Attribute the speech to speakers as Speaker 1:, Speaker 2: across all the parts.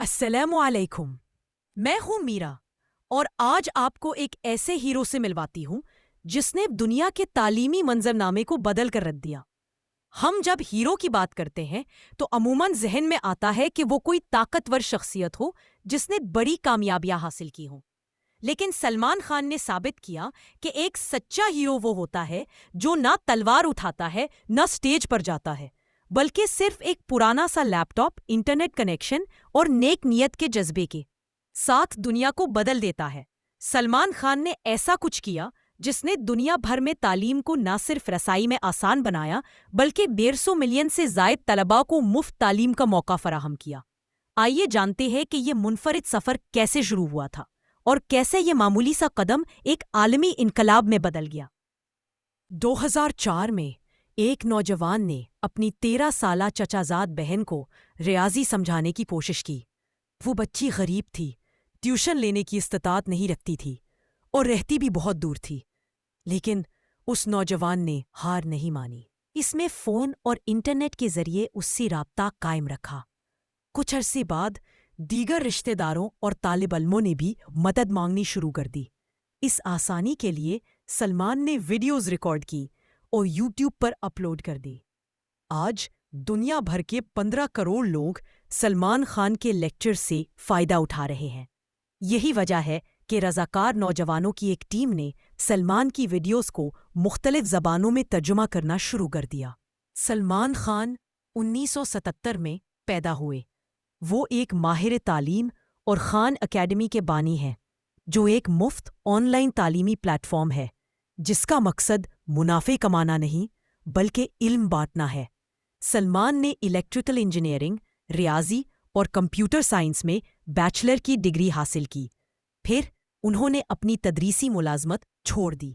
Speaker 1: السلام علیکم، میں ہوں میرا اور آج آپ کو ایک ایسے ہیرو سے ملواتی ہوں جس نے دنیا کے تعلیمی منظرنامے کو بدل کر رکھ دیا۔ ہم جب ہیرو کی بات کرتے ہیں تو عموماً ذہن میں آتا ہے کہ وہ کوئی طاقتور شخصیت ہو جس نے بڑی کامیابیاں حاصل کی ہوں، لیکن سلمان خان نے ثابت کیا کہ ایک سچا ہیرو وہ ہوتا ہے جو نہ تلوار اٹھاتا ہے نہ سٹیج پر جاتا ہے، بلکہ صرف ایک پرانا سا لیپ ٹاپ، انٹرنیٹ کنیکشن اور نیک نیت کے جذبے کے ساتھ دنیا کو بدل دیتا ہے۔ سلمان خان نے ایسا کچھ کیا جس نے دنیا بھر میں تعلیم کو نہ صرف رسائی میں آسان بنایا بلکہ 150 ملین سے زائد طلباء کو مفت تعلیم کا موقع فراہم کیا۔ آئیے جانتے ہیں کہ یہ منفرد سفر کیسے شروع ہوا تھا اور کیسے یہ معمولی سا قدم ایک عالمی انقلاب میں بدل گیا۔ 2004 میں ایک نوجوان نے اپنی 13 سالہ چچازاد بہن کو ریاضی سمجھانے کی کوشش کی۔ وہ بچی غریب تھی، ٹیوشن لینے کی استطاعت نہیں رکھتی تھی اور رہتی بھی بہت دور تھی، لیکن اس نوجوان نے ہار نہیں مانی۔ اس میں فون اور انٹرنیٹ کے ذریعے اس سے رابطہ قائم رکھا۔ کچھ عرصے بعد دیگر رشتہ داروں اور طالب علموں نے بھی مدد مانگنی شروع کر دی۔ اس آسانی کے لیے سلمان نے ویڈیوز ریکارڈ کی اور یوٹیوب پر اپلوڈ کر دی۔ آج دنیا بھر کے 15 کروڑ لوگ سلمان خان کے لیکچر سے فائدہ اٹھا رہے ہیں۔ یہی وجہ ہے کہ رضاکار نوجوانوں کی ایک ٹیم نے سلمان کی ویڈیوز کو مختلف زبانوں میں ترجمہ کرنا شروع کر دیا۔ سلمان خان 1977 میں پیدا ہوئے۔ وہ ایک ماہر تعلیم اور خان اکیڈمی کے بانی ہیں، جو ایک مفت آن لائن تعلیمی پلیٹ فارم ہے جس کا مقصد منافع کمانا نہیں بلکہ علم بانٹنا ہے۔ سلمان نے الیکٹریکل انجینئرنگ، ریاضی اور کمپیوٹر سائنس میں بیچلر کی ڈگری حاصل کی، پھر انہوں نے اپنی تدریسی ملازمت چھوڑ دی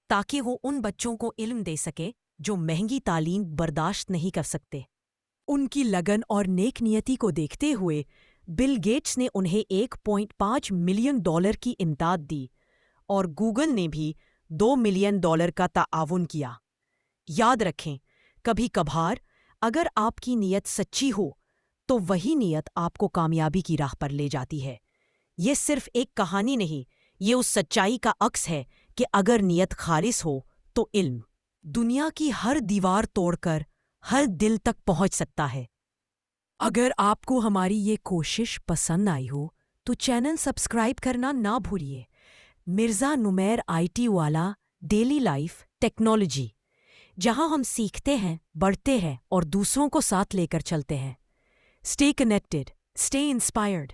Speaker 1: تاکہ وہ ان بچوں کو علم دے سکے جو مہنگی تعلیم برداشت نہیں کر سکتے۔ ان کی لگن اور نیک نیتی کو دیکھتے ہوئے بل گیٹس نے انہیں $1.5 ملین کی امداد دی اور گوگل نے بھی $2 ملین کا تعاون کیا۔ یاد رکھیں، کبھی کبھار اگر آپ کی نیت سچی ہو تو وہی نیت آپ کو کامیابی کی راہ پر لے جاتی ہے۔ یہ صرف ایک کہانی نہیں، یہ اس سچائی کا عکس ہے کہ اگر نیت خالص ہو تو علم دنیا کی ہر دیوار توڑ کر ہر دل تک پہنچ سکتا ہے۔ اگر آپ کو ہماری یہ کوشش پسند آئی ہو تو چینل سبسکرائب کرنا نہ بھولیے۔ مرزا نمیر IT والا ڈیلی لائف ٹیکنالوجی، جہاں ہم سیکھتے ہیں، بڑھتے ہیں اور دوسروں کو ساتھ لے کر چلتے ہیں۔ Stay connected, stay inspired.